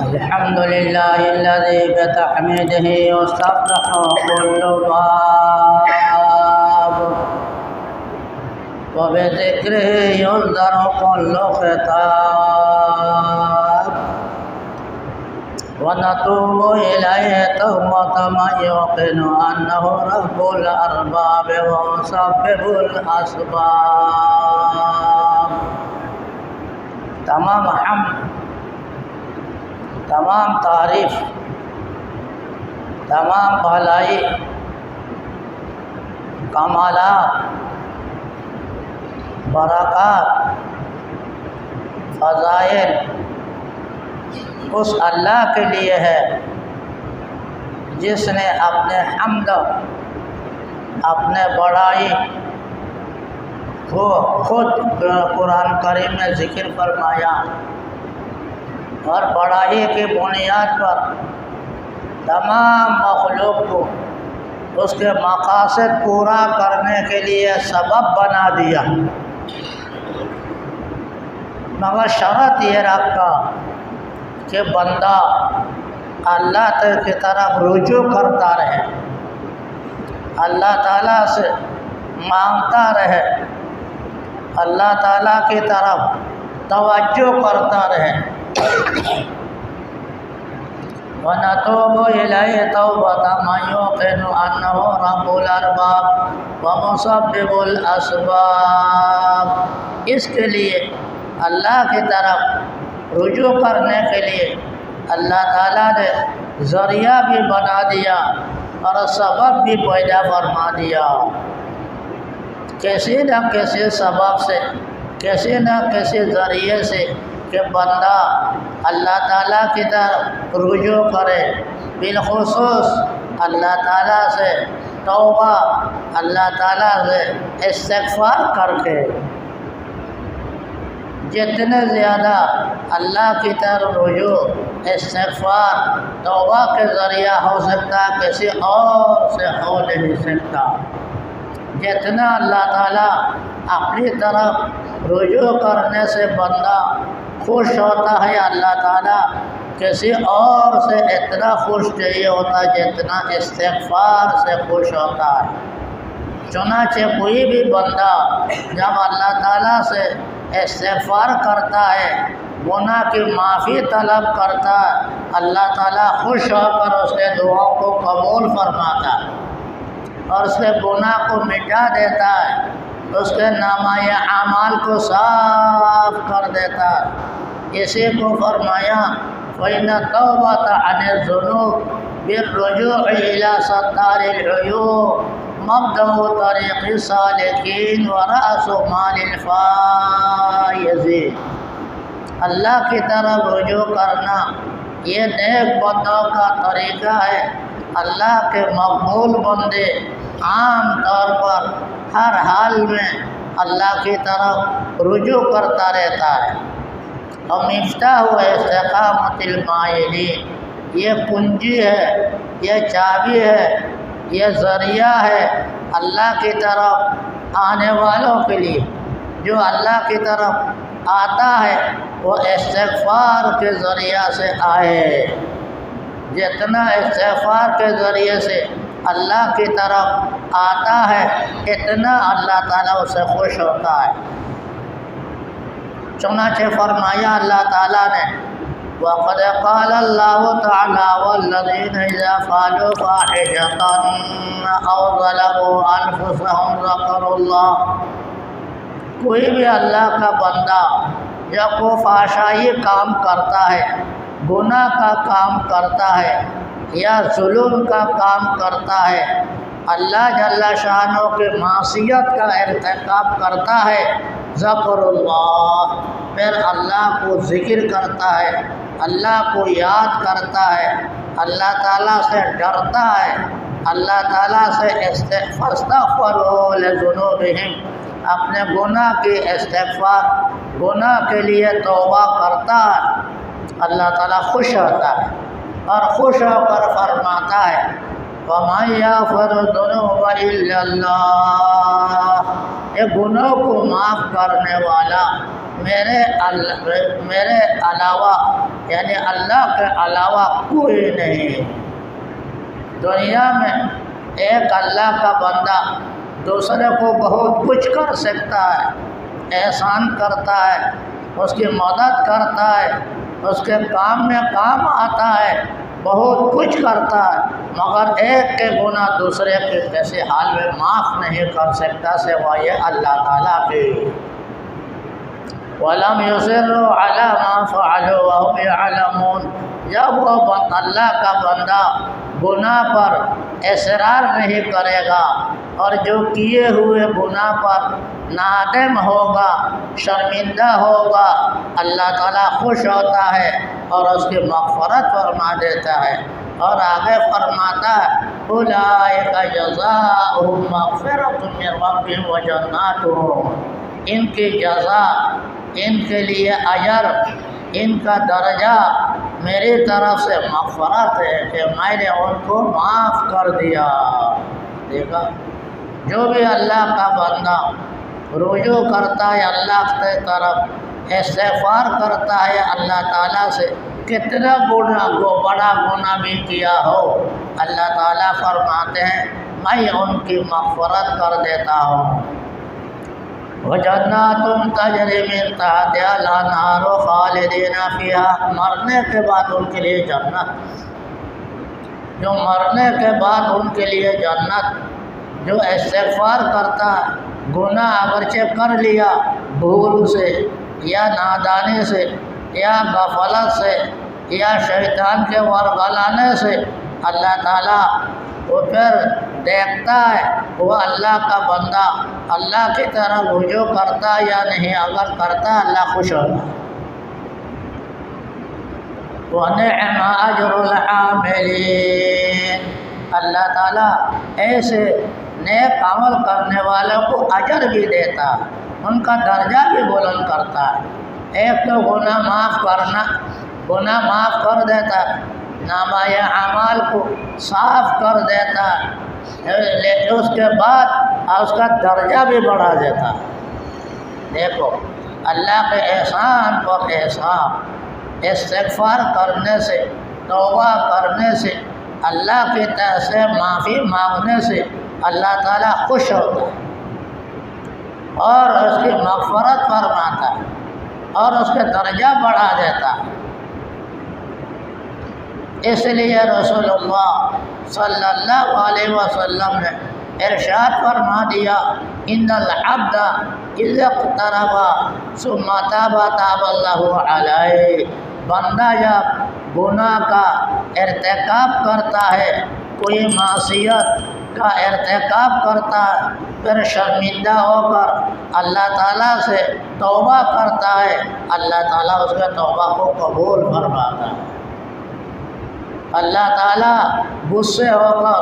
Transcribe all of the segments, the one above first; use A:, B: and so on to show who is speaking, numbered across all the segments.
A: الحمد لله الذي بتحميده يستفتح كل باب وبذكره يصدر كل خطاب ونتوب إليه توبة من يوقن أنه رب الأرباب ومسبب الأسباب. تمام حمد، تمام تعریف، تمام بھلائی، کمالات، برکات، فضائل اس اللہ کے لیے ہے جس نے اپنے حمد، اپنے بڑائی کو خود قرآن کریم میں ذکر فرمایا اور بڑائی کی بنیاد پر تمام مخلوق کو اس کے مقاصد پورا کرنے کے لیے سبب بنا دیا، مگر شرط یہ رکھا کہ بندہ اللہ کی طرف رجوع کرتا رہے، اللہ تعالیٰ سے مانگتا رہے، اللہ تعالیٰ کی طرف توجہ کرتا رہے۔ وَنَتُوبُ إِلَيْهِ تَوْبَةَ مَن يُوقِنُ أَنَّهُ رَبُّ الْأَرْبَابِ وَمُسَبِّبُ الْأَسْبَابِ۔ اس کے لیے اللہ کی طرف رجوع کرنے کے لیے اللہ تعالیٰ نے ذریعہ بھی بنا دیا اور سبب بھی پیدا فرما دیا۔ کسی نہ کسی سبب سے، کسی نہ کسی ذریعے سے کہ بندہ اللہ تعالیٰ کی طرف رجوع کرے، بالخصوص اللہ تعالیٰ سے توبہ، اللہ تعالیٰ سے استغفار کر کے۔ جتنے زیادہ اللہ کی طرف رجوع، استغفار، توبہ کے ذریعہ ہو سکتا، کسی اور سے ہو نہیں سکتا۔ جتنا اللہ تعالیٰ اپنی طرف رجوع کرنے سے بندہ خوش ہوتا ہے، اللہ تعالیٰ کسی اور سے اتنا خوش نہیں ہوتا جتنا استغفار سے خوش ہوتا ہے۔ چنانچہ کوئی بھی بندہ جب اللہ تعالیٰ سے استغفار کرتا ہے، گناہ کی معافی طلب کرتا ہے، اللہ تعالیٰ خوش ہو کر اس کے دعاؤں کو قبول فرماتا ہے اور اس کے گناہ کو مٹا دیتا ہے، اس کے نامہ اعمال کو صاف کر دیتا ہے۔ اسی کو فرمایا فَإِنَّ التَّوْبَةَ عَنِ الذُّنُوبِ بِالرُّجُوعِ إِلَىٰ سَتَّارِ الْعُيُوبِ مَبْدَأُ طَرِيقِ السَّالِكِينَ وَرَأْسُ مَالِ الْفَائِزِينَ۔ اللہ کی طرف رجوع کرنا یہ نیک بندوں کا طریقہ ہے۔ اللہ کے مقبول بندے عام طور پر ہر حال میں اللہ کی طرف رجوع کرتا رہتا ہے۔ اور مفتاح استقامت المائلین، یہ کنجی ہے، یہ چابی ہے، یہ ذریعہ ہے اللہ کی طرف آنے والوں کے لیے۔ جو اللہ کی طرف آتا ہے وہ استغفار کے ذریعہ سے آئے۔ جتنا استغفار کے ذریعے سے اللہ کی طرف آتا ہے اتنا اللہ تعالیٰ اسے خوش ہوتا ہے۔ چنانچہ فرمایا اللہ تعالیٰ نے وَقَدْ قَالَ اللَّهُ تَعَالَى وَالَّذِينَ إِذَا فَعَلُوا فَاحِشَةً أَوْ ظَلَمُوا أَنفُسَهُمْ ذَكَرُوا اللَّهَ۔ کوئی بھی اللہ کا بندہ جب وہ فحشائی کام کرتا ہے، گناہ کا کام کرتا ہے یا ظلم کا کام کرتا ہے، اللہ جل شانہ کی معصیت کا ارتکاب کرتا ہے، ذکر اللہ، پھر اللہ کو ذکر کرتا ہے، اللہ کو یاد کرتا ہے، اللہ تعالیٰ سے ڈرتا ہے، اللہ تعالیٰ سے فاستغفروا لذنوبہم، اپنے گناہ کی استغفار، گناہ کے لیے توبہ کرتا ہے، اللہ تعالیٰ خوش ہوتا ہے اور خوش ہو کر فرماتا ہے وَمَن يَغْفِرُ الذُّنُوبَ إِلَّا اللَّهُ، یہ گناہ کو معاف کرنے والا میرے علاوہ یعنی اللہ کے علاوہ کوئی نہیں۔ دنیا میں ایک اللہ کا بندہ دوسرے کو بہت کچھ کر سکتا ہے، احسان کرتا ہے، اس کی مدد کرتا ہے، اس کے کام میں کام آتا ہے، بہت کچھ کرتا ہے، مگر ایک کے گناہ دوسرے کے کسی حال میں معاف نہیں کر سکتا سوائے اللہ تعالیٰ کے۔ وَلَمْ يُصِرُّوا عَلَىٰ مَا فَعَلُوا وَهُمْ يَعْلَمُونَ، جب وہ اللہ کا بندہ گناہ پر اصرار نہیں کرے گا اور جو کیے ہوئے گناہ پر نادم ہوگا، شرمندہ ہوگا، اللہ تعالیٰ خوش ہوتا ہے اور اس کی مغفرت فرما دیتا ہے، اور آگے فرماتا ہے اولئک جزاؤہم مغفرۃ من ربہم وجنات، ان کی جزا، ان کے لیے اجر، ان کا درجہ میری طرف سے مغفرت ہے کہ میں نے ان کو معاف کر دیا۔ دیکھا، جو بھی اللہ کا بندہ رجوع کرتا ہے اللہ کی طرف، استغفار کرتا ہے اللہ تعالیٰ سے، کتنا بڑا گناہ بھی کیا ہو، اللہ تعالیٰ فرماتے ہیں میں ان کی مغفرت کر دیتا ہوں۔ وَجَنَّاتٌ تَجْرِی مِن تَحْتِہَا الْأَنْہَارُ خَالِدِینَ فِیہا، مرنے کے بعد ان کے لیے جنت، جو مرنے کے بعد ان کے لیے جنت، جو استغفار کرتا، گناہ اگرچہ کر لیا بھول سے یا نادانی سے یا غفلت سے یا شیطان کے ورغلانے سے، اللہ تعالیٰ وہ پھر دیکھتا ہے وہ اللہ کا بندہ اللہ کی طرح رجوع کرتا یا نہیں، اگر کرتا اللہ خوش ہوتا۔ وَنِعْمَ أَجْرُ الْعَامِلِينَ، اللہ تعالیٰ ایسے نیک عمل کرنے والوں کو اجر بھی دیتا، ان کا درجہ بھی بلند کرتا ہے۔ ایک تو گناہ معاف کرنا، گناہ معاف کر دیتا، نامہ اعمال کو صاف کر دیتا، لیکن اس کے بعد اس کا درجہ بھی بڑھا دیتا۔ دیکھو اللہ کے احسان پر احسان، استغفار کرنے سے، توبہ کرنے سے، اللہ کی طرف سے معافی مانگنے سے اللہ تعالیٰ خوش ہوتا ہے اور اس کی مغفرت فرماتا ہے اور اس کے درجہ بڑھا دیتا ہے۔ اس لیے رسول اللہ صلی اللہ علیہ وسلم نے ارشاد فرما دیا ان العبد اذا اقترب ثم تاب تاب اللہ علیہ، بندہ جب گناہ کا ارتکاب کرتا ہے، کوئی معصیت کا ارتکاب کرتا ہے، پھر شرمندہ ہو کر اللہ تعالیٰ سے توبہ کرتا ہے، اللہ تعالیٰ اس کے توبہ کو قبول فرماتا ہے۔ اللہ تعالیٰ غصے ہو کر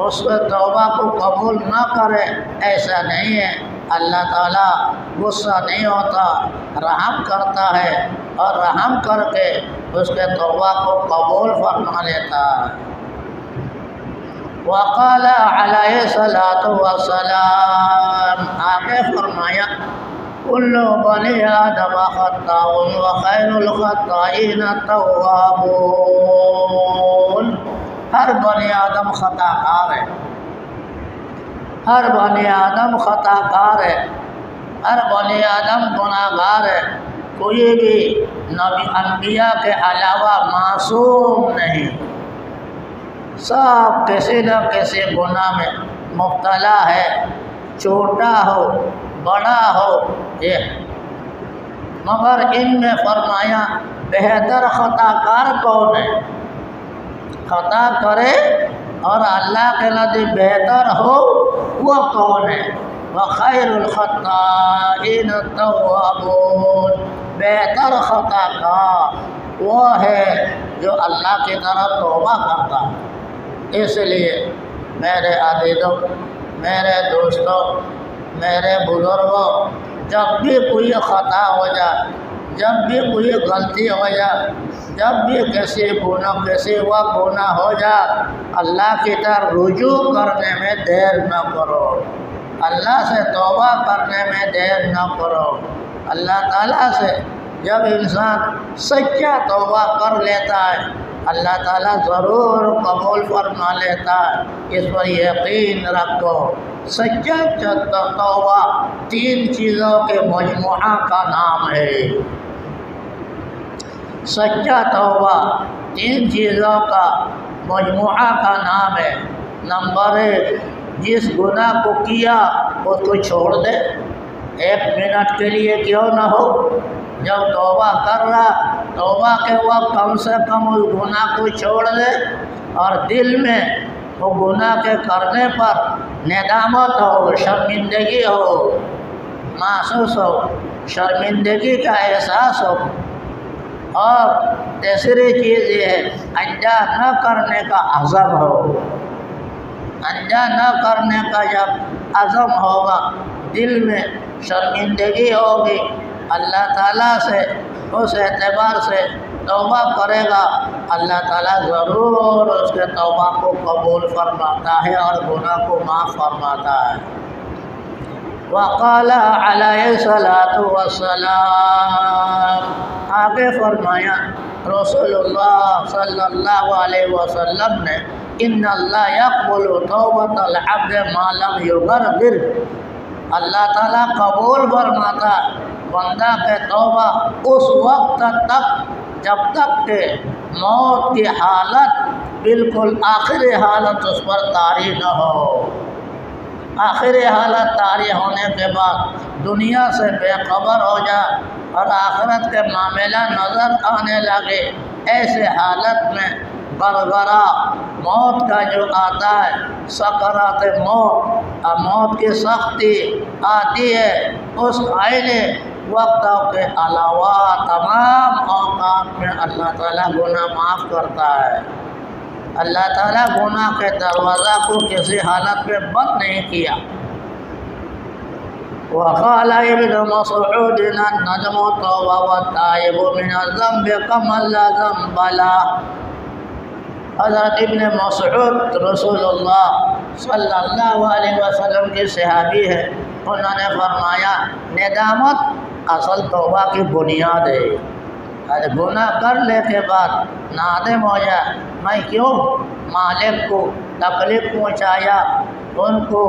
A: اس کے توبہ کو قبول نہ کرے ایسا نہیں ہے، اللہ تعالیٰ غصہ نہیں ہوتا، رحم کرتا ہے اور رحم کر کے اس کے توبہ کو قبول فرما لیتا ہے۔ وقال علیہ الصلاۃ والسلام، آگے فرمایا کل بنی آدم خطاء وخیر الخطائین التوابون، ہر بنی آدم خطا کار ہے، ہر بنی آدم خطا کار ہے، ہر بنی آدم گناہ گار ہے، کوئی بھی نبی انبیاء کے علاوہ معصوم نہیں، سب کسی نہ کسی گناہ میں مبتلا ہے، چھوٹا ہو بڑا ہو یہ، مگر ان میں فرمایا بہتر خطا کار کون ہے؟ خطا کرے اور اللہ کے نزدیک بہتر ہو وہ کون ہے؟ وخیر الخطائین التوابون، بہتر خطا کار وہ ہے جو اللہ کی طرف توبہ کرتا ہے۔ اس لیے میرے عزیزوں، میرے دوستوں، میرے بزرگوں، جب بھی کوئی خطا ہو جائے، جب بھی کوئی غلطی ہو جائے، جب بھی کسی وقت گناہ ہو جائے، اللہ کی طرف رجوع کرنے میں دیر نہ کرو، اللہ سے توبہ کرنے میں دیر نہ کرو، اللہ تعالیٰ سے جب انسان سچا توبہ کر لیتا ہے اللہ تعالیٰ ضرور قبول فرما لیتا ہے، اس پر یقین رکھو۔ سچا توبہ 3 چیزوں کے مجموعہ کا نام ہے۔ سچا توبہ 3 چیزوں کا مجموعہ کا نام ہے۔ نمبر 1، جس گناہ کو کیا اس کو چھوڑ دے، 1 منٹ کے لیے کیوں نہ ہو، جب توبہ کر رہا توبہ کے وقت کم سے کم اس گناہ کو چھوڑ دے، اور دل میں وہ گناہ کے کرنے پر ندامت ہو، شرمندگی ہو، محسوس ہو، شرمندگی کا احساس ہو۔ اور تیسری چیز یہ ہے انجام نہ کرنے کا عزم ہو۔ انجام نہ کرنے کا جب عزم ہوگا، دل میں شرمندگی ہوگی، اللہ تعالیٰ سے اس اعتبار سے توبہ کرے گا، اللہ تعالیٰ ضرور اس کے توبہ کو قبول فرماتا ہے اور گناہ کو معاف فرماتا ہے۔ وقال علیہ الصلاۃ والسلام، آگے فرمایا رسول اللہ صلی اللہ علیہ وسلم نے، ان اللہ یقبل توبۃ العبد ما لم یغرغر، اللہ تعالیٰ قبول فرماتا بندہ کے توبہ اس وقت تک جب تک کہ موت کی حالت بالکل آخری حالت اس پر طاری نہ ہو۔ آخری حالت طاری ہونے کے بعد دنیا سے بے خبر ہو جائے اور آخرت کے معاملہ نظر آنے لگے، ایسے حالت میں برگرا موت کا جو آتا ہے، سکرات موت، موت کی سختی آتی ہے، اس آئینے وقتوں کے علاوہ تمام اوقات میں اللہ تعالیٰ گناہ معاف کرتا ہے۔ اللہ تعالیٰ گناہ کے دروازہ کو کسی حالت میں بند نہیں کیا۔ وقال ابن مسعود الندم توبہ والتائب من الذنب کمن لا ذنب له، حضرت ابن مسعود رسول اللہ صلی اللہ علیہ وسلم کے صحابی ہے، انہوں نے فرمایا ندامت اصل توبہ کی بنیاد ہے۔ گناہ کرنے کے بعد نادم ہو جائے، میں کیوں مالک کو تکلیف پہنچایا، ان کو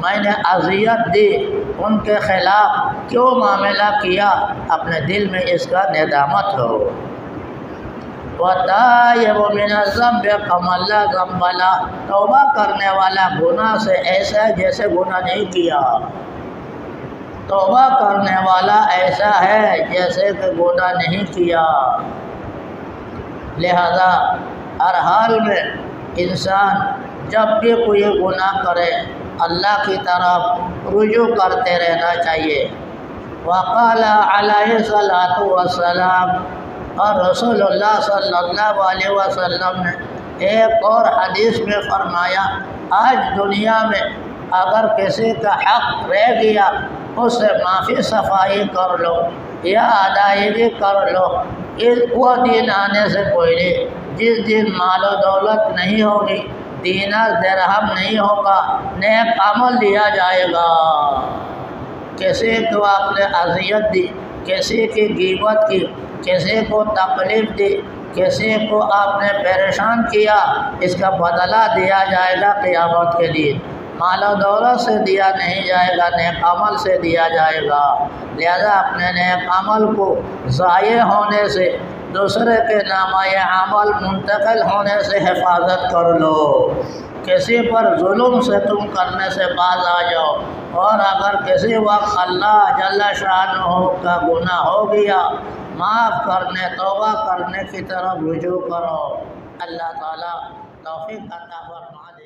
A: میں نے اذیت دی، ان کے خلاف کیوں معاملہ کیا، اپنے دل میں اس کا ندامت ہو۔ وَالتَّائِبُ مِنَ الذَّنبِ كَمَن لَّا ذَنبَ لَهُ، توبہ کرنے والا گناہ سے ایسا ہے جیسے گناہ نہیں کیا۔ توبہ کرنے والا ایسا ہے جیسے کہ گناہ نہیں کیا۔ لہذا ہر حال میں انسان جب بھی کوئی گناہ کرے اللہ کی طرف رجوع کرتے رہنا چاہیے۔ وقال علیہ الصلاۃ والسلام، اور رسول اللہ صلی اللہ علیہ وسلم نے ایک اور حدیث میں فرمایا، آج دنیا میں اگر کسی کا حق رہ گیا اس سے معافی صفائی کر لو یا ادائیگی کر لو، وہ دن آنے سے پہلے جس دن مال و دولت نہیں ہوگی، دینار درہم نہیں ہوگا، نیک عمل دیا جائے گا۔ کسی کو آپ نے اذیت دی، کسی کی غیبت کی، کسی کو تکلیف دی، کسی کو آپ نے پریشان کیا، اس کا بدلہ دیا جائے گا قیامت کے دن۔ مال و دولت سے دیا نہیں جائے گا، نیک عمل سے دیا جائے گا۔ لہذا اپنے نیک عمل کو ضائع ہونے سے، دوسرے کے نامہ عمل منتقل ہونے سے حفاظت کر لو۔ کسی پر ظلم سے تم کرنے سے باز آ جاؤ، اور اگر کسی وقت اللہ جل شانہ کا گناہ ہو گیا، معاف کرنے توبہ کرنے کی طرف رجوع کرو، اللہ تعالیٰ توفیق عطا فرما دے۔